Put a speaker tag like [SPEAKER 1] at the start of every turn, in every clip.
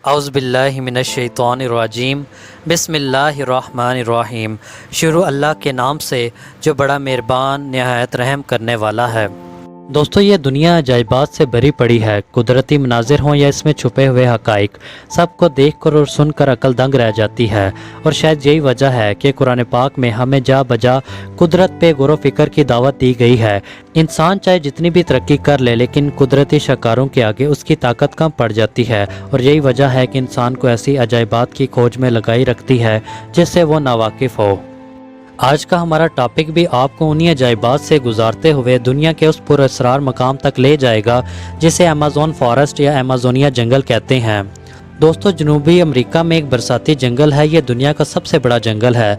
[SPEAKER 1] اعوذ باللہ من الشیطان الرجیم بسم اللہ الرحمن الرحیم۔ شروع اللہ کے نام سے جو بڑا مہربان نہایت رحم کرنے والا ہے۔ دوستو، یہ دنیا عجائبات سے بھری پڑی ہے۔ قدرتی مناظر ہوں یا اس میں چھپے ہوئے حقائق، سب کو دیکھ کر اور سن کر عقل دنگ رہ جاتی ہے۔ اور شاید یہی وجہ ہے کہ قرآن پاک میں ہمیں جا بجا قدرت پہ غور و فکر کی دعوت دی گئی ہے۔ انسان چاہے جتنی بھی ترقی کر لے، لیکن قدرتی شاہکاروں کے آگے اس کی طاقت کم پڑ جاتی ہے، اور یہی وجہ ہے کہ انسان کو ایسی عجائبات کی کھوج میں لگائی رکھتی ہے جس سے وہ ناواقف ہو۔ آج کا ہمارا ٹاپک بھی آپ کو انہی عجائبات سے گزارتے ہوئے دنیا کے اس پر اسرار مقام تک لے جائے گا جسے ایمیزون فارسٹ یا ایمیزونیا جنگل کہتے ہیں۔ دوستو، جنوبی امریکہ میں ایک برساتی جنگل ہے۔ یہ دنیا کا سب سے بڑا جنگل ہے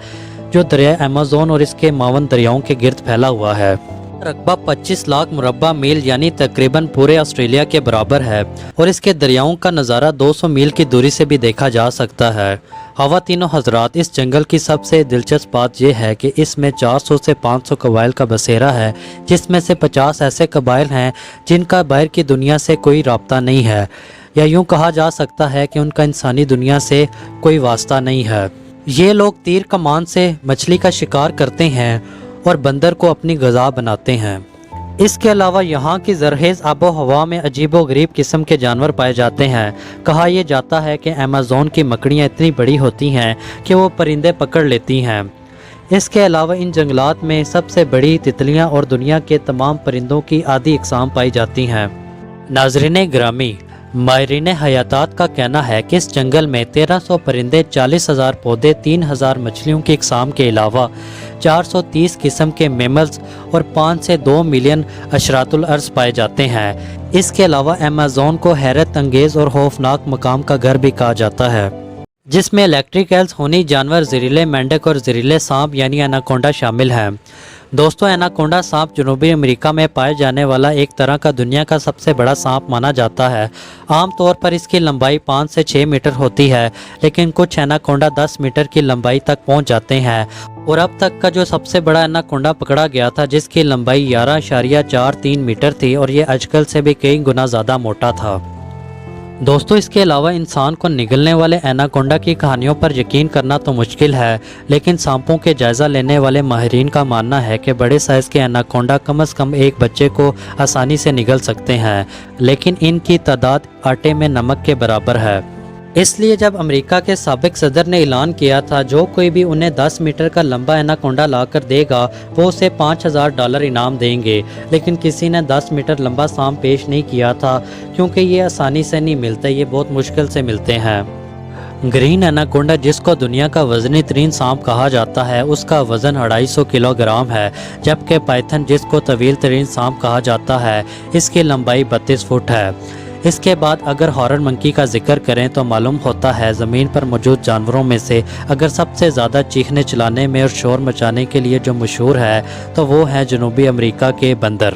[SPEAKER 1] جو دریائے ایمیزون اور اس کے معاون دریاؤں کے گرد پھیلا ہوا ہے۔ رقبہ 25 لاکھ مربع میل یعنی تقریباً پورے آسٹریلیا کے برابر ہے، اور اس کے دریاؤں کا نظارہ 200 میل کی دوری سے بھی دیکھا جا سکتا ہے۔ خواتین و حضرات، اس جنگل کی سب سے دلچسپ بات یہ ہے کہ اس میں 400 سے 500 قبائل کا بسیرا ہے، جس میں سے 50 ایسے قبائل ہیں جن کا باہر کی دنیا سے کوئی رابطہ نہیں ہے، یا یوں کہا جا سکتا ہے کہ ان کا انسانی دنیا سے کوئی واسطہ نہیں ہے۔ یہ لوگ تیر کمان سے مچھلی کا شکار کرتے ہیں اور بندر کو اپنی غذا بناتے ہیں۔ اس کے علاوہ یہاں کی زرخیز آب و ہوا میں عجیب و غریب قسم کے جانور پائے جاتے ہیں۔ کہا یہ جاتا ہے کہ ایمیزون کی مکڑیاں اتنی بڑی ہوتی ہیں کہ وہ پرندے پکڑ لیتی ہیں۔ اس کے علاوہ ان جنگلات میں سب سے بڑی تتلیاں اور دنیا کے تمام پرندوں کی آدھی اقسام پائی جاتی ہیں۔ ناظرین گرامی، ماہرین حیاتات کا کہنا ہے کہ اس جنگل میں 1300 پرندے، 40,000 پودے، 3,000 مچھلیوں کی اقسام کے علاوہ 430 قسم کے میملز اور 5 سے 2 ملین حشرات الارض پائے جاتے ہیں۔ اس کے علاوہ ایمیزون کو حیرت انگیز اور خوفناک مقام کا گھر بھی کہا جاتا ہے، جس میں الیکٹرک ایلز، خونی جانور، زہریلے مینڈک اور زہریلے سانپ یعنی اناکونڈا شامل ہیں۔ دوستو، اناکونڈا سانپ جنوبی امریکہ میں پائے جانے والا ایک طرح کا دنیا کا سب سے بڑا سانپ مانا جاتا ہے۔ عام طور پر اس کی لمبائی 5 سے 6 میٹر ہوتی ہے، لیکن کچھ اناکونڈا 10 میٹر کی لمبائی تک پہنچ جاتے ہیں، اور اب تک کا جو سب سے بڑا اناکونڈا پکڑا گیا تھا جس کی لمبائی 11.43 میٹر تھی، اور یہ اجگل سے بھی کئی گنا زیادہ موٹا تھا۔ دوستو، اس کے علاوہ انسان کو نگلنے والے اناکونڈا کی کہانیوں پر یقین کرنا تو مشکل ہے، لیکن سانپوں کے جائزہ لینے والے ماہرین کا ماننا ہے کہ بڑے سائز کے اناکونڈا کم از کم ایک بچے کو آسانی سے نگل سکتے ہیں، لیکن ان کی تعداد آٹے میں نمک کے برابر ہے۔ اس لیے جب امریکہ کے سابق صدر نے اعلان کیا تھا جو کوئی بھی انہیں 10 میٹر کا لمبا اناکونڈا لا کر دے گا وہ اسے $5,000 انعام دیں گے، لیکن کسی نے 10 میٹر لمبا سانپ پیش نہیں کیا تھا، کیونکہ یہ آسانی سے نہیں ملتے، یہ بہت مشکل سے ملتے ہیں۔ گرین اناکونڈا، جس کو دنیا کا وزنی ترین سانپ کہا جاتا ہے، اس کا وزن 250 کلو گرام ہے، جبکہ پائتھن، جس کو طویل ترین سانپ کہا جاتا ہے، اس کی لمبائی 32 فٹ ہے۔ اس کے بعد اگر ہارن منکی کا ذکر کریں تو معلوم ہوتا ہے زمین پر موجود جانوروں میں سے اگر سب سے زیادہ چیخنے چلانے میں اور شور مچانے کے لیے جو مشہور ہے تو وہ ہے جنوبی امریکہ کے بندر۔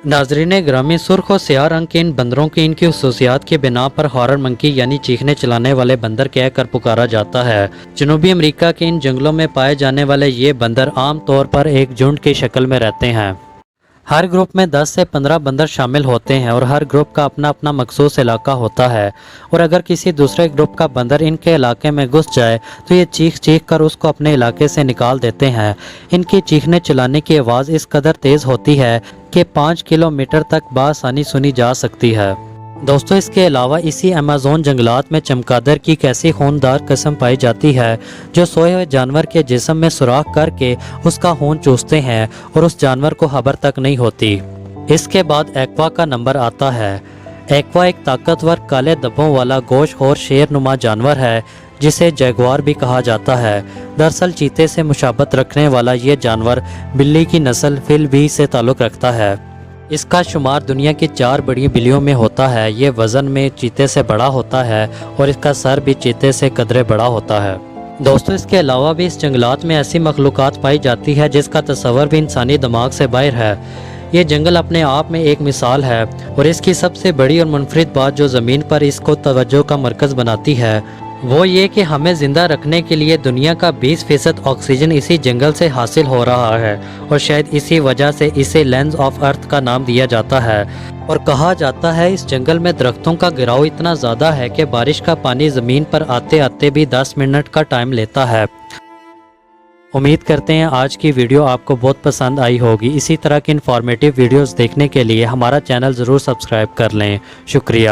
[SPEAKER 1] ناظرین گرامی، سرخ و سیاہ رنگ کے ان بندروں کی ان کی خصوصیات کی بنا پر ہارن منکی یعنی چیخنے چلانے والے بندر کہہ کر پکارا جاتا ہے۔ جنوبی امریکہ کے ان جنگلوں میں پائے جانے والے یہ بندر عام طور پر ایک جھنڈ کی شکل میں رہتے ہیں۔ ہر گروپ میں 10 سے 15 بندر شامل ہوتے ہیں، اور ہر گروپ کا اپنا اپنا مخصوص علاقہ ہوتا ہے، اور اگر کسی دوسرے گروپ کا بندر ان کے علاقے میں گھس جائے تو یہ چیخ چیخ کر اس کو اپنے علاقے سے نکال دیتے ہیں۔ ان کی چیخنے چلانے کی آواز اس قدر تیز ہوتی ہے کہ 5 کلومیٹر تک بآسانی سنی جا سکتی ہے۔ دوستو، اس کے علاوہ اسی ایمیزون جنگلات میں چمگادر کی ایک ایسی خوندار قسم پائی جاتی ہے جو سوئے ہوئے جانور کے جسم میں سوراخ کر کے اس کا خون چوستے ہیں اور اس جانور کو خبر تک نہیں ہوتی۔ اس کے بعد ایکوا کا نمبر آتا ہے۔ ایکوا ایک طاقتور کالے دبوں والا گوشت خور شیر نما جانور ہے جسے جیگوار بھی کہا جاتا ہے۔ دراصل چیتے سے مشابہت رکھنے والا یہ جانور بلی کی نسل فیل بی سے تعلق رکھتا ہے۔ اس کا شمار دنیا کی 4 بڑی بلیوں میں ہوتا ہے۔ یہ وزن میں چیتے سے بڑا ہوتا ہے اور اس کا سر بھی چیتے سے قدرے بڑا ہوتا ہے۔ دوستو، اس کے علاوہ بھی اس جنگلات میں ایسی مخلوقات پائی جاتی ہے جس کا تصور بھی انسانی دماغ سے باہر ہے۔ یہ جنگل اپنے آپ میں ایک مثال ہے، اور اس کی سب سے بڑی اور منفرد بات جو زمین پر اس کو توجہ کا مرکز بناتی ہے وہ یہ کہ ہمیں زندہ رکھنے کے لیے دنیا کا 20% آکسیجن اسی جنگل سے حاصل ہو رہا ہے، اور شاید اسی وجہ سے اسے لینز آف ارتھ کا نام دیا جاتا ہے۔ اور کہا جاتا ہے اس جنگل میں درختوں کا گراؤ اتنا زیادہ ہے کہ بارش کا پانی زمین پر آتے آتے بھی 10 منٹ کا ٹائم لیتا ہے۔ امید کرتے ہیں آج کی ویڈیو آپ کو بہت پسند آئی ہوگی۔ اسی طرح کی انفارمیٹیو ویڈیوز دیکھنے کے لیے ہمارا چینل ضرور سبسکرائب کر لیں۔ شکریہ۔